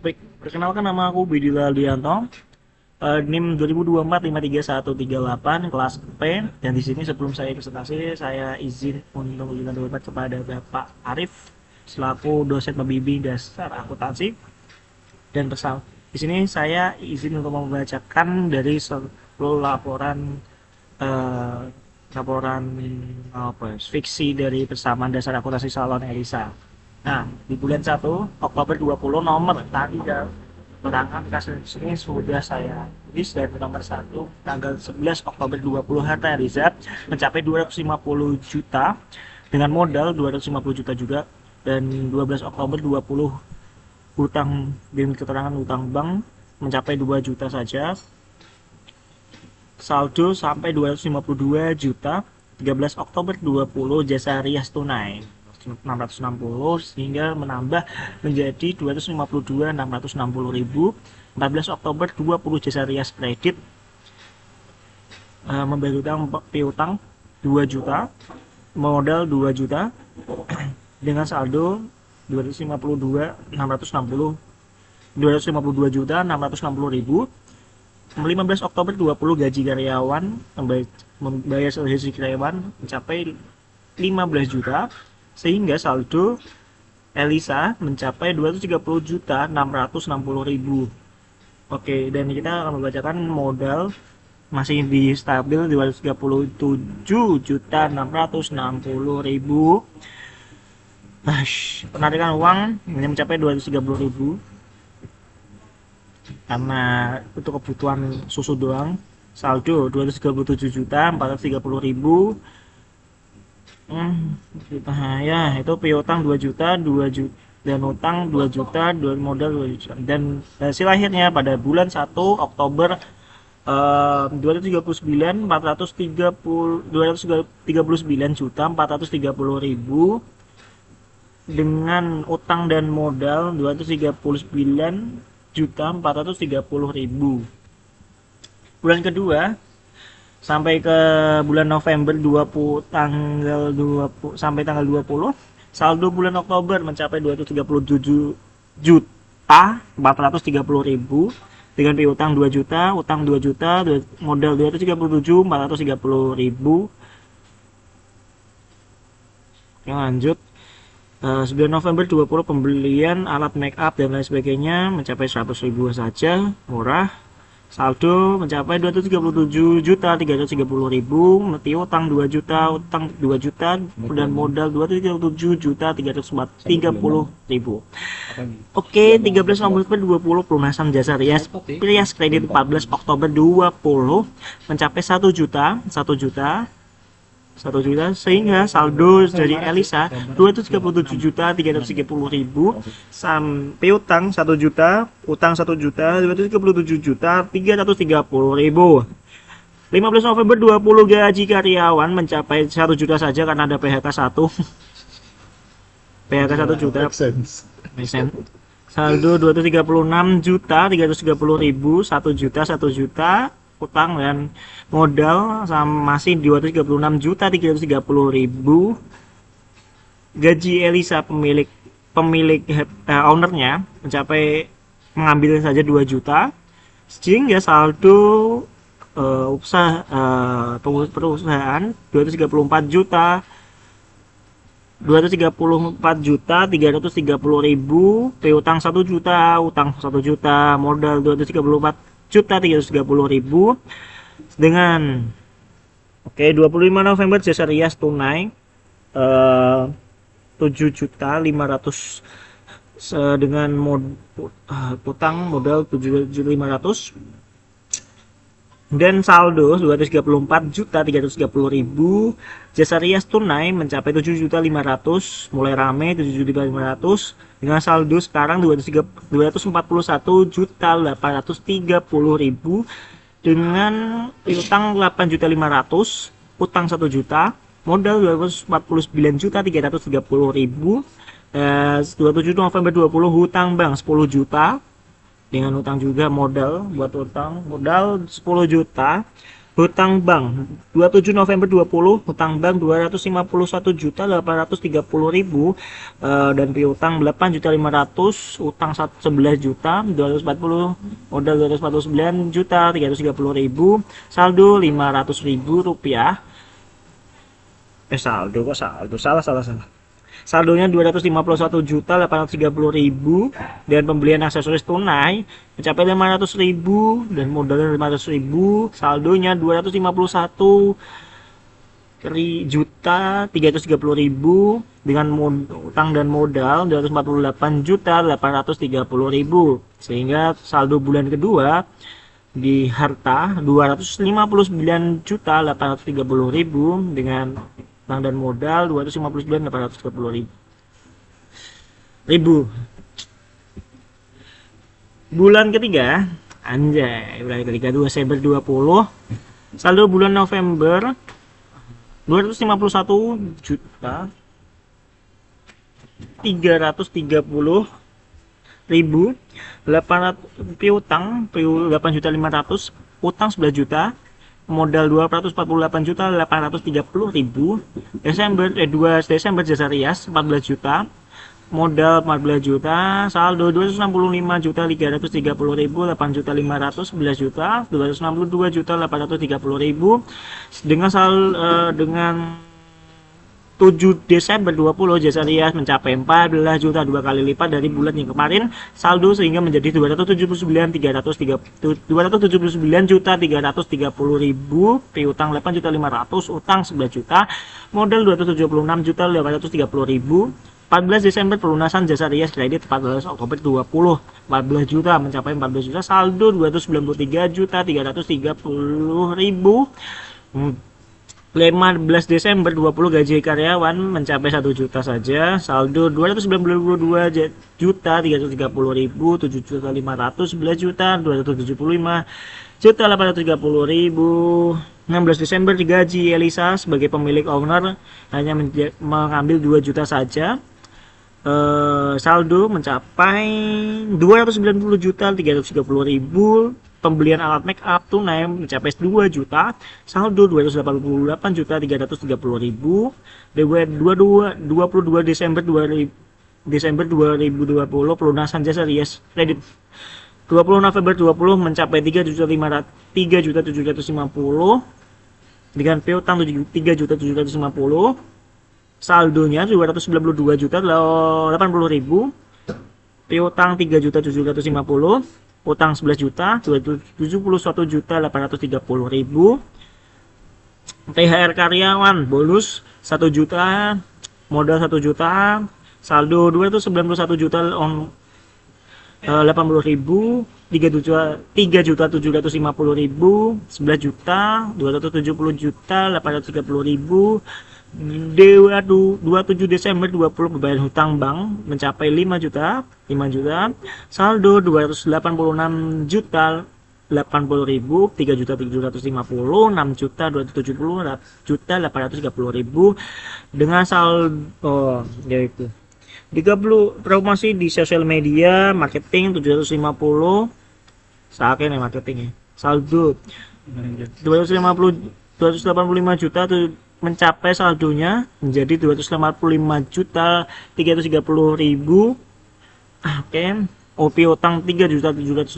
Baik, perkenalkan nama aku Bidila Aldianto, NIM 2024 kelas P, dan di sini sebelum saya presentasi saya izin untuk menunjukkan hormat kepada Bapak Arif selaku dosen pembimbing dasar akuntansi dan bersama di sini saya izin untuk membacakan dari seluruh laporan eh, laporan fiksi dari persamaan dasar akuntansi Salon Elisa. Nah, di bulan 1 Oktober 20 nomor tanggal keterangan kasus ini sudah saya tulis, dan nomor 1 tanggal 11 Oktober 20 harta Elisa mencapai 250 juta dengan modal 250 juta juga, dan 12 Oktober 20 hutang dengan keterangan hutang bank mencapai 2 juta saja, saldo sampai 252 juta. 13 Oktober 20 jasa rias tunai 660 sehingga menambah menjadi 252 660 ribu. 14 Oktober 20 jasa rias kredit membayar utang piutang 2 juta, modal 2 juta dengan saldo 252 660 252 juta 660 ribu. 15 Oktober 20 gaji karyawan membayar gaji karyawan mencapai 15 juta sehingga saldo Elisa mencapai 230 juta 660 ribu. Oke, dan kita akan membacakan modal masih di stabil 237 juta 660 ribu. Penarikan uang ini mencapai 230 ribu karena untuk kebutuhan susu doang. Saldo 237 juta 430 ribu. Ya itu piutang 2 juta dan utang 2 juta, modal 2 juta. Dan hasil akhirnya pada bulan 1 Oktober 239 juta 430 ribu dengan utang dan modal 239 juta 430 ribu. Bulan kedua sampai ke bulan November 20 tanggal 20 sampai tanggal 20, saldo bulan Oktober mencapai 237 juta 430 ribu dengan piutang 2 juta, utang 2 juta, modal 237 430 ribu. Lanjut 9 November 20 pembelian alat make up dan lain sebagainya mencapai 100 ribu saja, murah. Saldo mencapai 237 juta 330 ribu, utang 2 juta, utang 2 juta dan modal 237 juta 330 ribu. Oke, 13 November 20 pelunasan jasa rias kredit 14 Oktober 20 mencapai 1 juta sehingga saldo dari Elisa 237 juta 330 ribu, sampai utang 1 juta, utang 1 juta 237 juta 330 ribu. 15 November 20 gaji karyawan mencapai 1 juta saja karena ada PHK 1 PHK 1 juta. Saldo 236 juta 330 ribu, 1 juta utang dan modal sama masih 236 juta 330 ribu. Gaji Elisa pemilik ownernya mencapai mengambil saja 2 juta sehingga saldo perusahaan 234 juta 330 ribu, piutang 1 juta, utang 1 juta, modal 234 juta 330 ribu dengan 25 November jasa rias tunai 7 juta 500 dengan utang modal 7 juta 500 dan saldo 234 juta 330 ribu. Jasa rias tunai mencapai 7 juta 500, mulai rame 7 juta 500 dengan saldo sekarang 241 juta 830 ribu dengan utang 8 juta 500, utang 1 juta, modal 249 juta 330 ribu. 27 November 20 hutang bank 10 juta dengan utang juga, modal buat utang modal 10 juta, Hutang bank 27 November 20, hutang bank 251.830.000, dan piutang 8.500.000, utang 11 juta 240, modal 249.330.000, saldo 500.000 rupiah. Saldo kok saldo, salah. Saldonya 251.830.000, dan pembelian aksesoris tunai mencapai 500.000 dan modalnya 500.000. Saldonya 251.330.000 dengan utang dan modal 248.830.000, sehingga saldo bulan kedua di harta 259.830.000 dengan utang dan modal 259.830.000. Bulan ketiga, anjay, bulan ketiga 2 Desember 20, saldo bulan November 251.330.000, 800 piutang 8.500.000, utang 11 juta, modal 248.830.000. 2 Desember jasa rias 14 juta, modal 14 juta, saldo 265.330.000, 8.500.000, 11 juta, 262.830.000. Dengan 7 Desember 20 jasa rias mencapai 14 juta, 2 kali lipat dari bulan yang kemarin, saldo sehingga menjadi 279.330.000, piutang 8.500.000, utang 11 juta, modal 276.830.000. 14 Desember pelunasan jasa rias kredit 14 Oktober 20, 14 juta mencapai 14 juta, saldo 293.330.000. 15 Desember 20 gaji karyawan mencapai 1 juta saja, saldo 292.330.000, 7 juta 500, 11 juta 275.830.000. 16 Desember digaji Elisa sebagai pemilik owner hanya mengambil 2 juta saja. Saldo mencapai 290.330.000. Pembelian alat make up tunai mencapai 2 juta, saldo 288.330.000. 22 Desember 2020 pelunasan jasa rias kredit 20 November 20 mencapai 3.750.000 dengan piutang 3.750.000. Saldonya 292.080.000, piutang 3.750.000, utang 11 juta, 71.830.000. THR karyawan bonus 1 juta, modal 1 juta, saldo 291.080.000, 3.750.000, 11 juta, 270.830.000. 27 Desember 20 pembayaran hutang bank mencapai 5 juta, saldo 286.080.000, 3.750.000, 6.270.830.000 dengan saldo yaitu 30 promosi di sosial media marketing 750, sakit nih marketingnya, saldo 285 juta tuh mencapai saldonya menjadi 255.330.000. Oke, OP utang 3.750,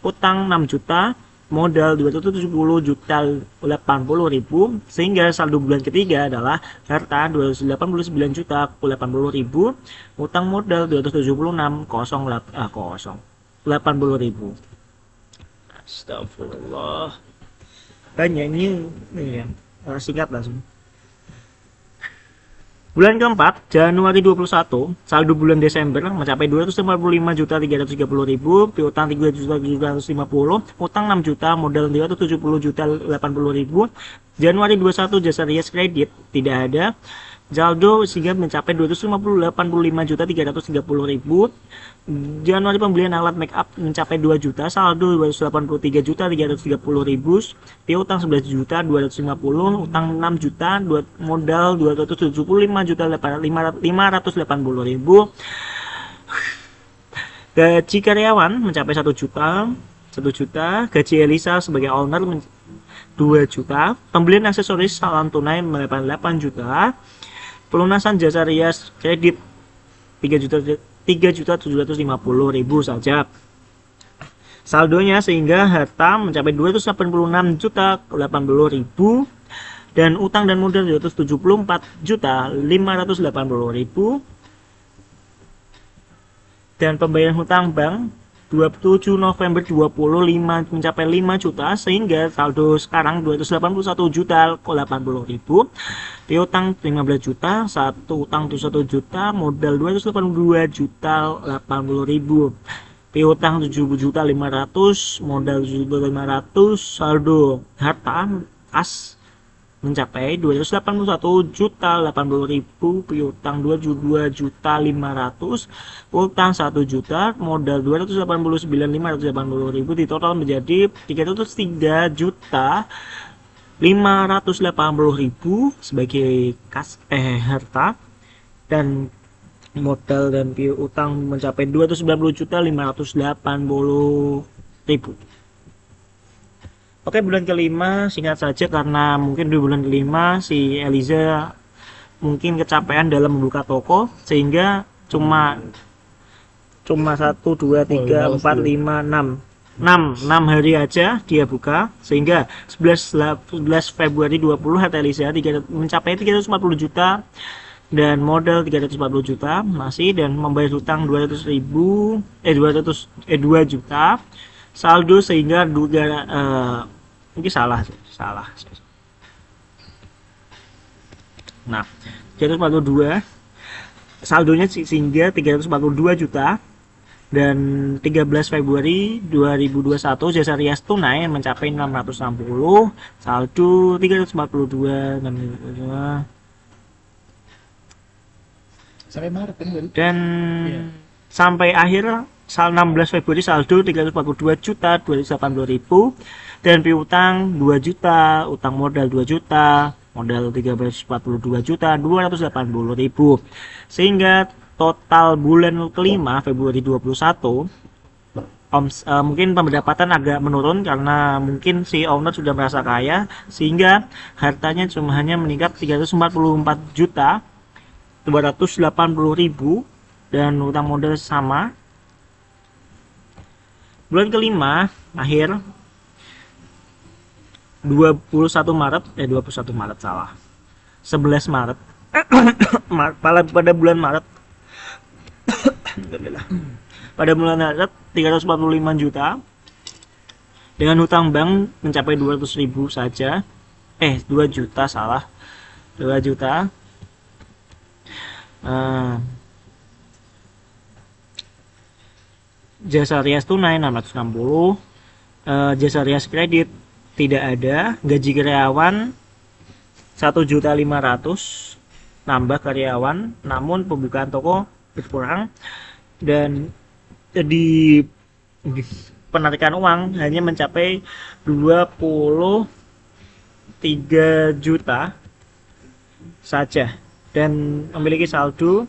utang 6 juta, modal 270.080.000, sehingga saldo bulan ketiga adalah harta 289.080.000, utang modal 276.080.000. Astagfirullah, banyak ini ya. Singkat langsung. Bulan keempat, Januari 21, saldo bulan Desember mencapai 255.330.000, piutang 3.750.000, utang 6 juta, modal 270.080.000. Januari 21 jasa rias kredit tidak ada, saldo sehingga mencapai 285.330.000. Januari pembelian alat make up mencapai 2 juta, saldo 283.330.000, piutang 11 juta 250, utang 6 juta, modal 275.580.000. Gaji karyawan mencapai 1 juta, gaji Elisa sebagai owner juta, pembelian aksesoris salam tunai 88 juta, pelunasan jasa rias kredit 3.750.000 saja. Saldonya sehingga harta mencapai 286 juta 80.000 dan utang dan modal 274 juta 580.000 dan pembayaran hutang bank 27 November 25 mencapai 5 juta sehingga saldo sekarang 281 juta 80.000, piutang 15 juta, satu utang 21 juta, modal 282 juta 80.000, piutang 7 juta 500, modal 7.500, saldo harta kas mencapai 281 juta 80.000, piutang 22 juta 500, utang 1 juta, modal 289.580.000, di total menjadi 303 juta 580.000 sebagai kas harta, dan modal dan piutang mencapai 290 juta 580.000. Oke, bulan kelima singkat saja karena mungkin di bulan kelima si Eliza mungkin kecapean dalam membuka toko sehingga cuma 1 2 3 4 5 6 hari aja dia buka sehingga 11 Februari 20 harta Eliza mencapai 340 juta dan modal 340 juta masih, dan membayar hutang 2 juta, saldo sehingga mungkin salah. Nah, 342 saldonya sehingga 342 juta dan 13 Februari 2021 jasa rias tunai mencapai 660, saldo 342 sampai Maret kan, dan sampai akhir 16 Februari saldo 342 juta 280.000 dan piutang 2 juta, utang modal 2 juta, modal 342 juta 280.000 sehingga total bulan kelima Februari 21 mungkin pendapatan agak menurun karena mungkin si owner sudah merasa kaya sehingga hartanya cuma hanya meningkat 344 juta 280.000 dan utang modal sama. Bulan kelima akhir 21 Maret salah 11 Maret pada bulan Maret pada bulan Maret 345 juta dengan hutang bank mencapai 200.000 saja 2 juta salah 2 juta. Jasa rias tunai 660, jasa rias kredit tidak ada, gaji karyawan 1.500.000 nambah karyawan, namun pembukaan toko berkurang dan di penarikan uang hanya mencapai 23 juta saja dan memiliki saldo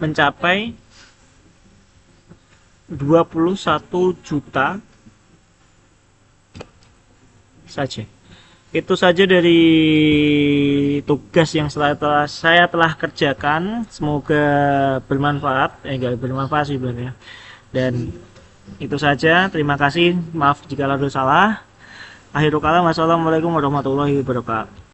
mencapai 21 juta saja. Itu saja dari tugas yang saya telah kerjakan. Semoga bermanfaat. Bermanfaat sih sebenarnya. Dan itu saja. Terima kasih. Maaf jika ada salah. Akhirul kalam. Wassalamualaikum warahmatullahi wabarakatuh.